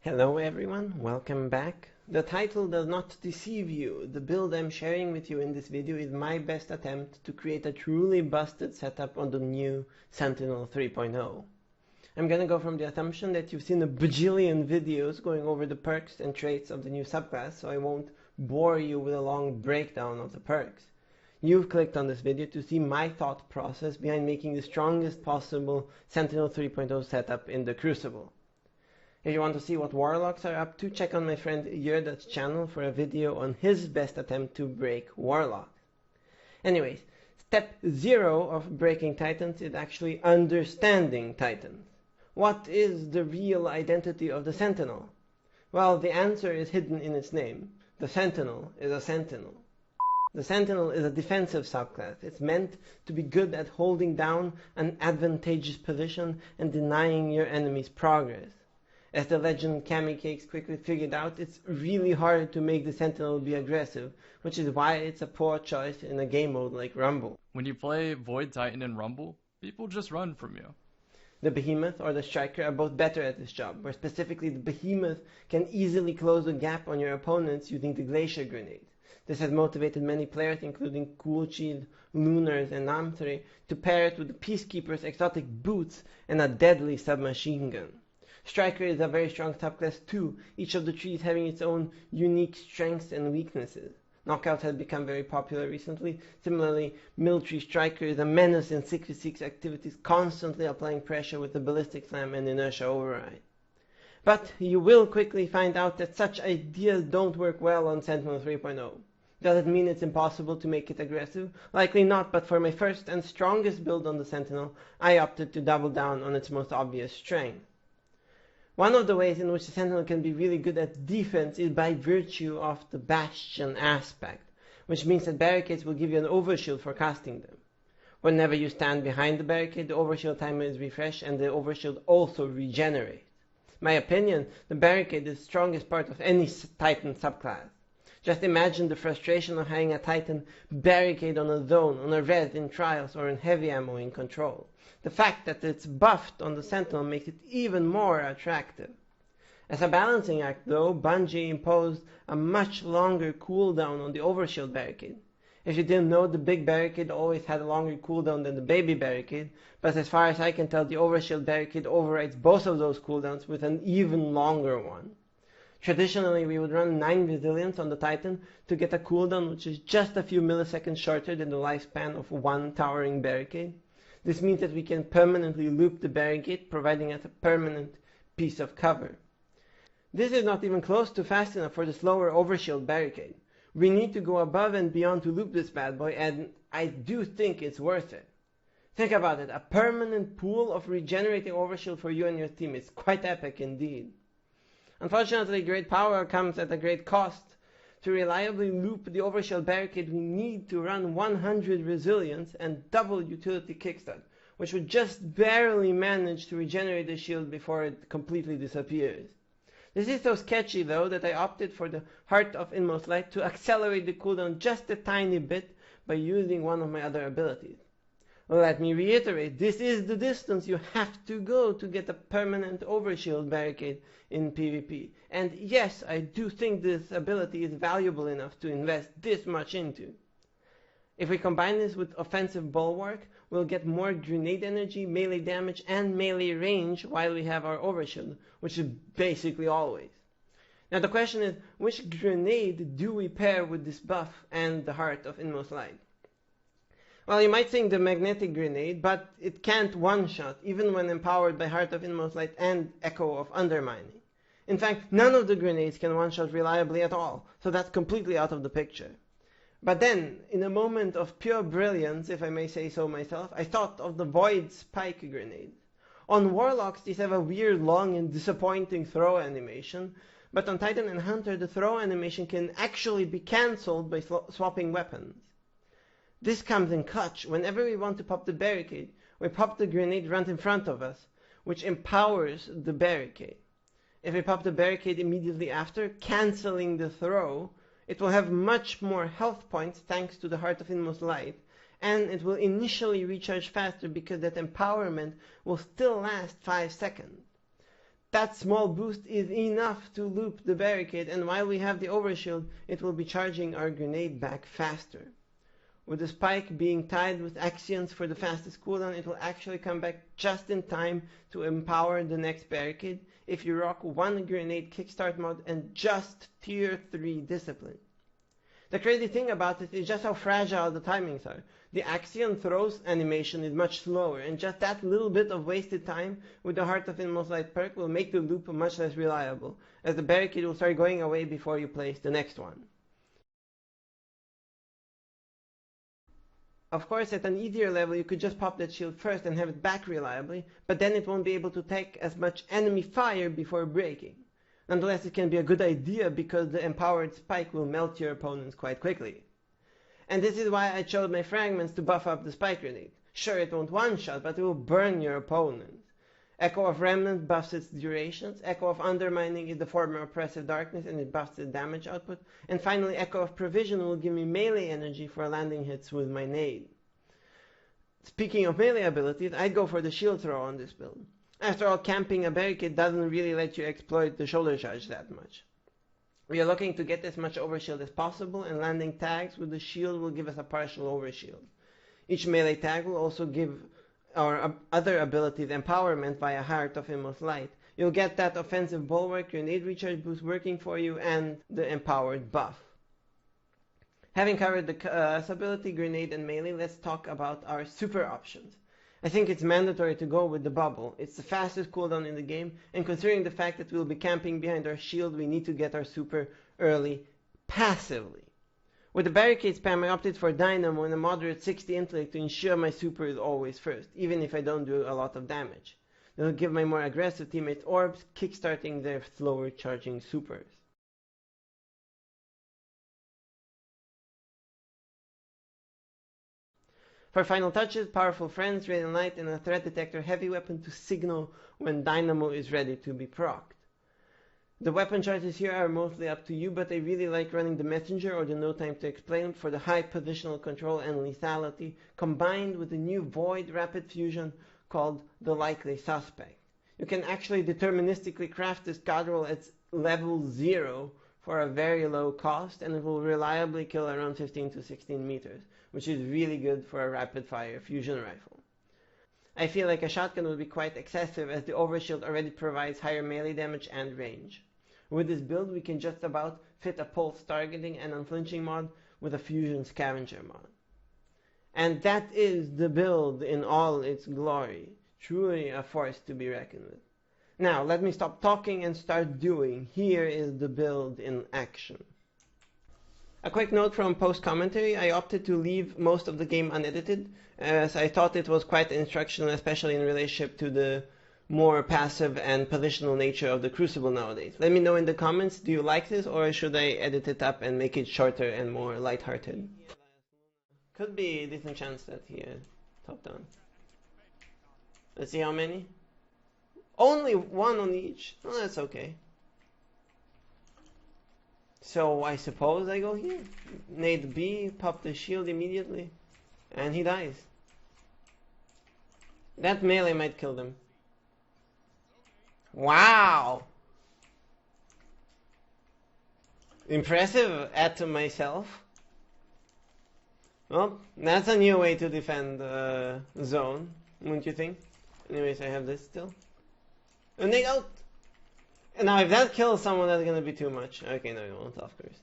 Hello everyone, welcome back. The title does not deceive you. The build I'm sharing with you in this video is my best attempt to create a truly busted setup on the new Sentinel 3.0. I'm gonna go from the assumption that you've seen a bajillion videos going over the perks and traits of the new subclass, so I won't bore you with a long breakdown of the perks. You've clicked on this video to see my thought process behind making the strongest possible Sentinel 3.0 setup in the Crucible. If you want to see what warlocks are up to, check on my friend Gjerda's channel for a video on his best attempt to break warlocks. Anyways, step 0 of breaking titans is actually understanding titans. What is the real identity of the Sentinel? Well, the answer is hidden in its name. The Sentinel is a Sentinel. The Sentinel is a defensive subclass. It's meant to be good at holding down an advantageous position and denying your enemy's progress. As the legend CammyCakes quickly figured out, it's really hard to make the Sentinel be aggressive, which is why it's a poor choice in a game mode like Rumble. When you play Void Titan in Rumble, people just run from you. The Behemoth or the Striker are both better at this job, where specifically the Behemoth can easily close the gap on your opponents using the Glacier Grenade. This has motivated many players, including Coolchild, Lunars, and Namtre, to pair it with the Peacekeeper's exotic boots and a deadly submachine gun. Striker is a very strong subclass too, each of the trees having its own unique strengths and weaknesses. Knockout has become very popular recently. Similarly, Military Striker is a menace in 6v6 activities, constantly applying pressure with the Ballistic Slam and Inertia Override. But you will quickly find out that such ideas don't work well on Sentinel 3.0. Does it mean it's impossible to make it aggressive? Likely not, but for my first and strongest build on the Sentinel, I opted to double down on its most obvious strength. One of the ways in which the Sentinel can be really good at defense is by virtue of the Bastion aspect, which means that barricades will give you an overshield for casting them. Whenever you stand behind the barricade, the overshield timer is refreshed and the overshield also regenerates. In my opinion, the barricade is the strongest part of any Titan subclass. Just imagine the frustration of having a Titan barricade on a zone, on a res in trials, or in heavy ammo in control. The fact that it's buffed on the Sentinel makes it even more attractive. As a balancing act though, Bungie imposed a much longer cooldown on the overshield barricade. If you didn't know, the big barricade always had a longer cooldown than the baby barricade, but as far as I can tell, the overshield barricade overrides both of those cooldowns with an even longer one. Traditionally, we would run 9 resilience on the Titan to get a cooldown which is just a few milliseconds shorter than the lifespan of one towering barricade. This means that we can permanently loop the barricade, providing us a permanent piece of cover. This is not even close to fast enough for the slower overshield barricade. We need to go above and beyond to loop this bad boy, and I do think it's worth it. Think about it, a permanent pool of regenerating overshield for you and your team is quite epic indeed. Unfortunately, great power comes at a great cost. To reliably loop the overshield barricade, we need to run 100 resilience and double utility kickstart, which would just barely manage to regenerate the shield before it completely disappears. This is so sketchy though that I opted for the Heart of Inmost Light to accelerate the cooldown just a tiny bit by using one of my other abilities. Let me reiterate, this is the distance you have to go to get a permanent overshield barricade in PvP. And yes, I do think this ability is valuable enough to invest this much into. If we combine this with offensive bulwark, we'll get more grenade energy, melee damage, and melee range while we have our overshield, which is basically always. Now the question is, which grenade do we pair with this buff and the Heart of Inmost Light? Well, you might think the magnetic grenade, but it can't one-shot, even when empowered by Heart of Inmost Light and Echo of Undermining. In fact, none of the grenades can one-shot reliably at all, so that's completely out of the picture. But then, in a moment of pure brilliance, if I may say so myself, I thought of the Void Spike grenade. On Warlocks, these have a weird, long, and disappointing throw animation, but on Titan and Hunter, the throw animation can actually be cancelled by swapping weapons. This comes in clutch. Whenever we want to pop the barricade, we pop the grenade right in front of us, which empowers the barricade. If we pop the barricade immediately after, cancelling the throw, it will have much more health points thanks to the Heart of Inmost Light, and it will initially recharge faster because that empowerment will still last 5 seconds. That small boost is enough to loop the barricade, and while we have the overshield, it will be charging our grenade back faster. With the spike being tied with actions for the fastest cooldown, it will actually come back just in time to empower the next barricade if you rock one grenade kickstart mode and just tier 3 discipline. The crazy thing about it is just how fragile the timings are. The axiom throws animation is much slower, and just that little bit of wasted time with the Heart of Inmost Light perk will make the loop much less reliable, as the barricade will start going away before you place the next one. Of course, at an easier level, you could just pop that shield first and have it back reliably, but then it won't be able to take as much enemy fire before breaking. Nonetheless, it can be a good idea because the empowered spike will melt your opponents quite quickly. And this is why I chose my fragments to buff up the spike grenade. Sure, it won't one-shot, but it will burn your opponent. Echo of Remnant buffs its durations. Echo of Undermining is the former Oppressive Darkness and it buffs the damage output. And finally, Echo of Provision will give me melee energy for landing hits with my nade. Speaking of melee abilities, I'd go for the shield throw on this build. After all, camping a barricade doesn't really let you exploit the shoulder charge that much. We are looking to get as much overshield as possible, and landing tags with the shield will give us a partial overshield. Each melee tag will also give our other abilities empowerment via Heart of Inmost Light. You'll get that offensive bulwark, grenade recharge boost working for you, and the empowered buff. Having covered the class ability, grenade, and melee, let's talk about our super options. I think it's mandatory to go with the bubble. It's the fastest cooldown in the game, and considering the fact that we'll be camping behind our shield, we need to get our super early passively. With the barricade spam, I opted for Dynamo and a moderate 60 intellect to ensure my super is always first, even if I don't do a lot of damage. It'll give my more aggressive teammates orbs, kickstarting their slower charging supers. For final touches, powerful friends, Radiant Light, and a threat detector heavy weapon to signal when Dynamo is ready to be procced. The weapon choices here are mostly up to you, but I really like running the Messenger or the No Time to Explain for the high positional control and lethality, combined with the new Void Rapid Fusion called the Likely Suspect. You can actually deterministically craft this god roll at level 0 for a very low cost, and it will reliably kill around 15 to 16 meters, which is really good for a rapid-fire fusion rifle. I feel like a shotgun would be quite excessive as the overshield already provides higher melee damage and range. With this build, we can just about fit a pulse targeting and unflinching mod with a fusion scavenger mod. And that is the build in all its glory, truly a force to be reckoned with. Now, let me stop talking and start doing. Here is the build in action. A quick note from post-commentary, I opted to leave most of the game unedited, as I thought it was quite instructional, especially in relationship to the more passive and positional nature of the Crucible nowadays. Let me know in the comments, do you like this, or should I edit it up and make it shorter and more lighthearted? Could be a decent chance that he top down. Let's see how many. Only one on each. Oh, that's okay. So I suppose I go here. Nade B, pop the shield immediately, and he dies. That melee might kill them. Wow! Impressive, add to myself. Well, that's a new way to defend the zone, wouldn't you think? Anyways, I have this still. And they out! And now if that kills someone, that's gonna be too much. Okay, no, you won't, of course.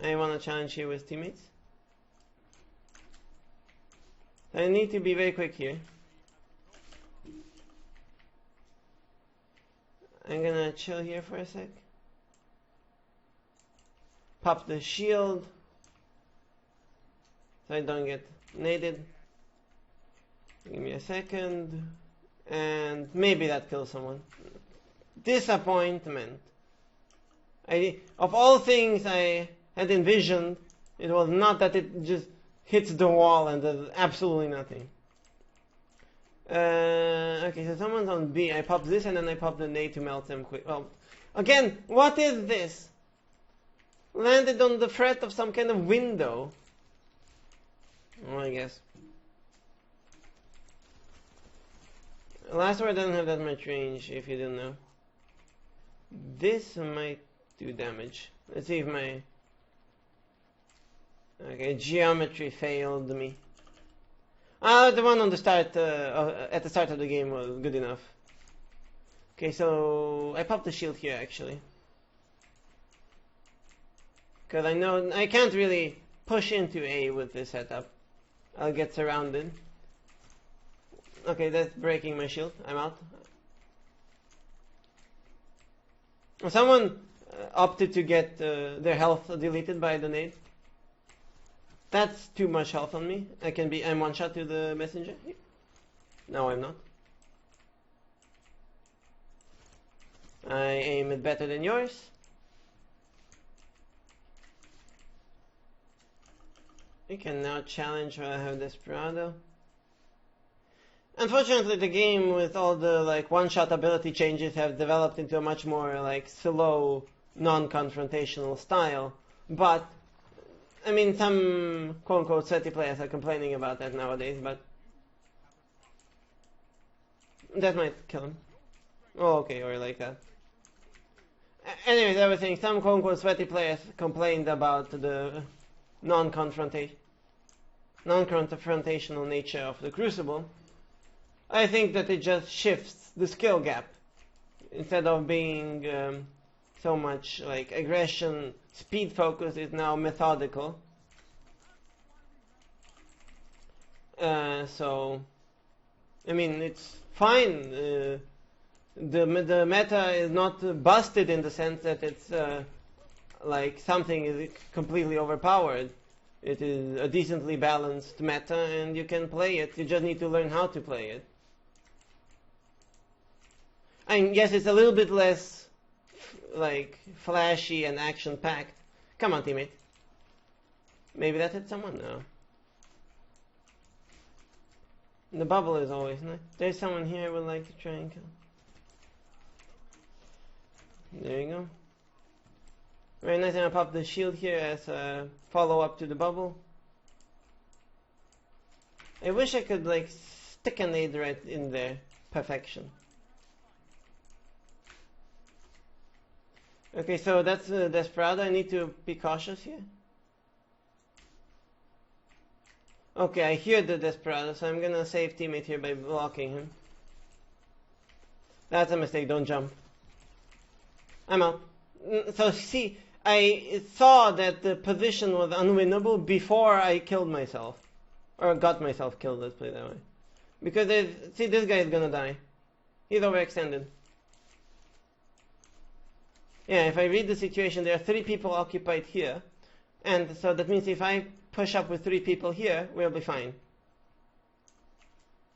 I wanna challenge here with teammates. I need to be very quick here. I'm gonna chill here for a sec. Pop the shield so I don't get naded. Give me a second. And maybe that kills someone. Disappointment. Of all things I had envisioned, it was not that it just hits the wall and does absolutely nothing. Okay, so someone's on B. I pop this and then I pop the nade to melt them quick. Well, again, what is this? Landed on the fret of some kind of window. Oh, I guess. Last word doesn't have that much range, if you didn't know. This might do damage. Let's see if my... Okay, geometry failed me. The one on the start, at the start of the game was good enough. Okay, so I popped the shield here actually. Because I know I can't really push into A with this setup. I'll get surrounded. Okay, that's breaking my shield. I'm out. Someone opted to get their health deleted by the nade. That's too much health on me. I'm one shot to the messenger. No, I'm not. I aim it better than yours. We can now challenge while I have Desperado. Unfortunately, the game with all the like one-shot ability changes have developed into a much more like slow, non-confrontational style. But I mean, some quote-unquote sweaty players are complaining about that nowadays, but that might kill him. Oh, okay, or like that. Anyways, I was saying some quote-unquote sweaty players complained about the non-confrontational nature of the Crucible. I think that it just shifts the skill gap. Instead of being so much like aggression, speed focus is now methodical. So, I mean, it's fine. The meta is not busted in the sense that it's like something is completely overpowered. It is a decently balanced meta, and you can play it. You just need to learn how to play it. And yes, it's a little bit less like flashy and action-packed. Come on, teammate. Maybe that hit someone? No. The bubble is always nice. There's someone here I would like to try and kill. There you go. Very nice, and I pop the shield here as a follow-up to the bubble. I wish I could like stick a nade right in there. Perfection. Okay, so that's Desperado. I need to be cautious here. Okay, I hear the Desperado, so I'm gonna save teammate here by blocking him. That's a mistake, don't jump. I'm out. So see, I saw that the position was unwinnable before I killed myself. Or got myself killed, let's put it that way. Because see, this guy is gonna die. He's overextended. Yeah, if I read the situation, there are 3 people occupied here. And so that means if I push up with 3 people here, we'll be fine.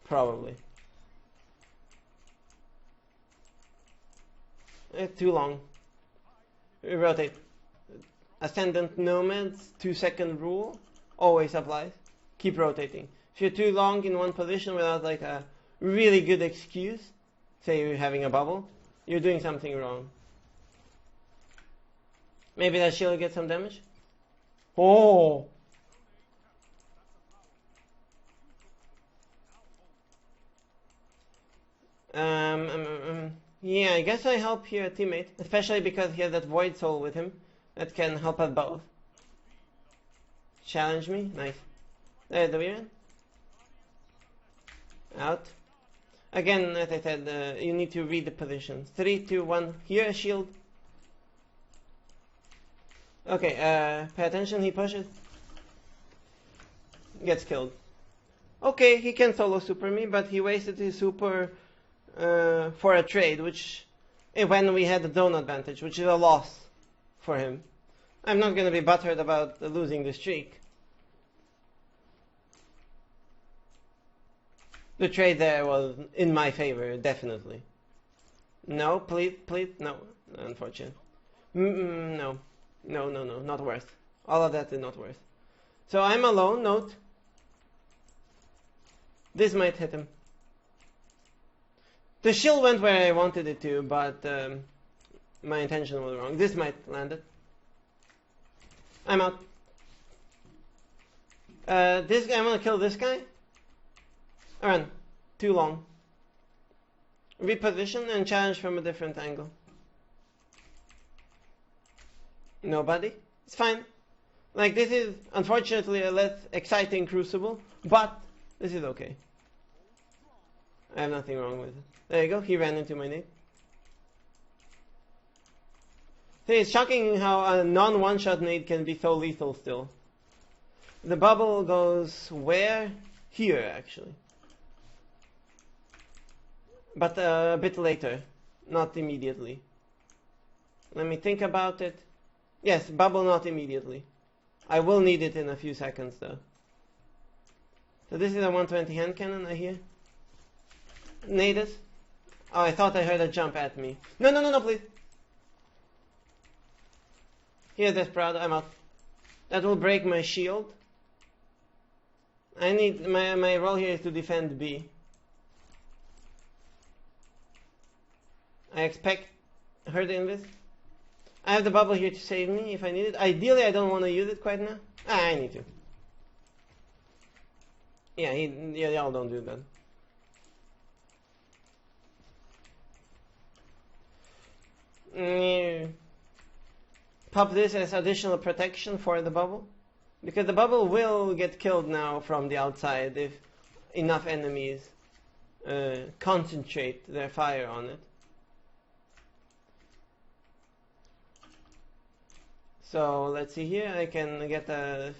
Probably. It's too long. Rotate. Ascendant nomads, 2-second rule, always applies. Keep rotating. If you're too long in one position without like a really good excuse, say you're having a bubble, you're doing something wrong. Maybe that shield will get some damage? Oh! Yeah, I guess I help here a teammate, especially because he has that Void Soul with him that can help us both. Challenge me? Nice. There's the weird. Out. Again, as I said, you need to read the position. 3, 2, 1. Here, a shield. Okay, pay attention, he pushes. Gets killed. Okay, he can solo super me, but he wasted his super for a trade, which, when we had the zone advantage, which is a loss for him. I'm not going to be butthurt about losing the streak. The trade there was in my favor, definitely. No, please, no, unfortunately. No. No, not worth. All of that is not worth. So I'm alone, note. This might hit him. The shield went where I wanted it to, but my intention was wrong. This might land it. I'm out. This guy, I'm gonna kill this guy. Run. Too long. reposition and challenge from a different angle. Nobody? It's fine. Like, this is unfortunately a less exciting Crucible, but this is okay. I have nothing wrong with it. There you go, he ran into my nade. See, it's shocking how a non-one-shot nade can be so lethal still. The bubble goes where? Here, actually. But a bit later, not immediately. Let me think about it. Yes, bubble not immediately. I will need it in a few seconds though. So this is a 120 hand cannon, I hear. Nades. Oh, I thought I heard a jump at me. No, no, no, no, please. Here's Desperado, I'm out. That will break my shield. I need, my role here is to defend B. I expect her to invis. I have the bubble here to save me if I need it. Ideally, I don't want to use it quite now. I need to. Yeah, y'all don't do that. Pop this as additional protection for the bubble. Because the bubble will get killed now from the outside if enough enemies concentrate their fire on it. So let's see here, I can get a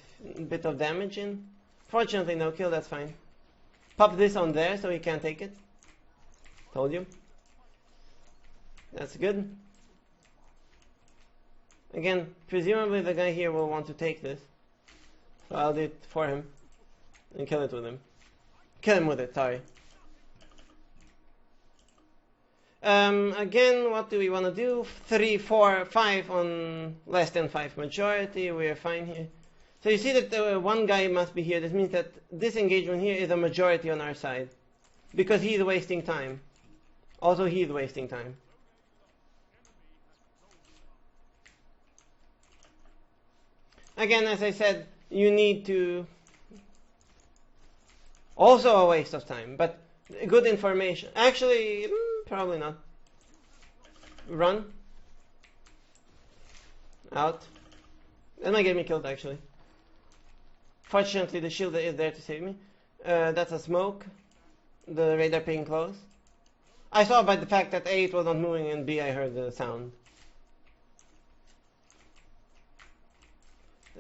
bit of damage in. Fortunately no kill, that's fine. Pop this on there so he can't take it. Told you. That's good. Again, presumably the guy here will want to take this. So I'll do it for him. And kill it with him. Kill him with it, sorry. Again, what do we want to do? 3, 4, 5 on less than 5 majority. We're fine here. So you see that one guy must be here. This means that this engagement here is a majority on our side. Because he's wasting time. Also, he's wasting time. Again, as I said, you need to... Also a waste of time, but good information. Actually, probably not. Run. Out. That might get me killed, actually. Fortunately, the shield is there to save me. That's a smoke. The radar ping close. I saw by the fact that A, it was not moving, and B, I heard the sound.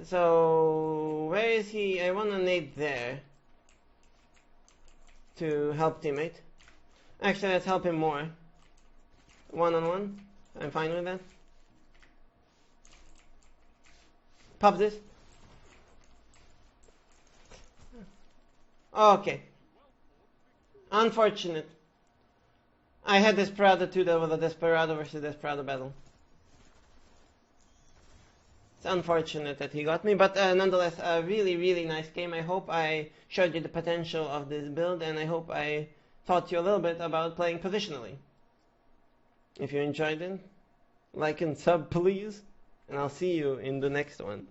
So, where is he? I want to nade there to help teammate. Actually, let's help him more. 1-on-1. I'm fine with that. Pop this. Okay. Unfortunate. I had Desperado too. That was a Desperado versus Desperado battle. It's unfortunate that he got me, but nonetheless, a really, really nice game. I hope I showed you the potential of this build, and I hope I taught you a little bit about playing positionally. If you enjoyed it, like and sub please, and I'll see you in the next one.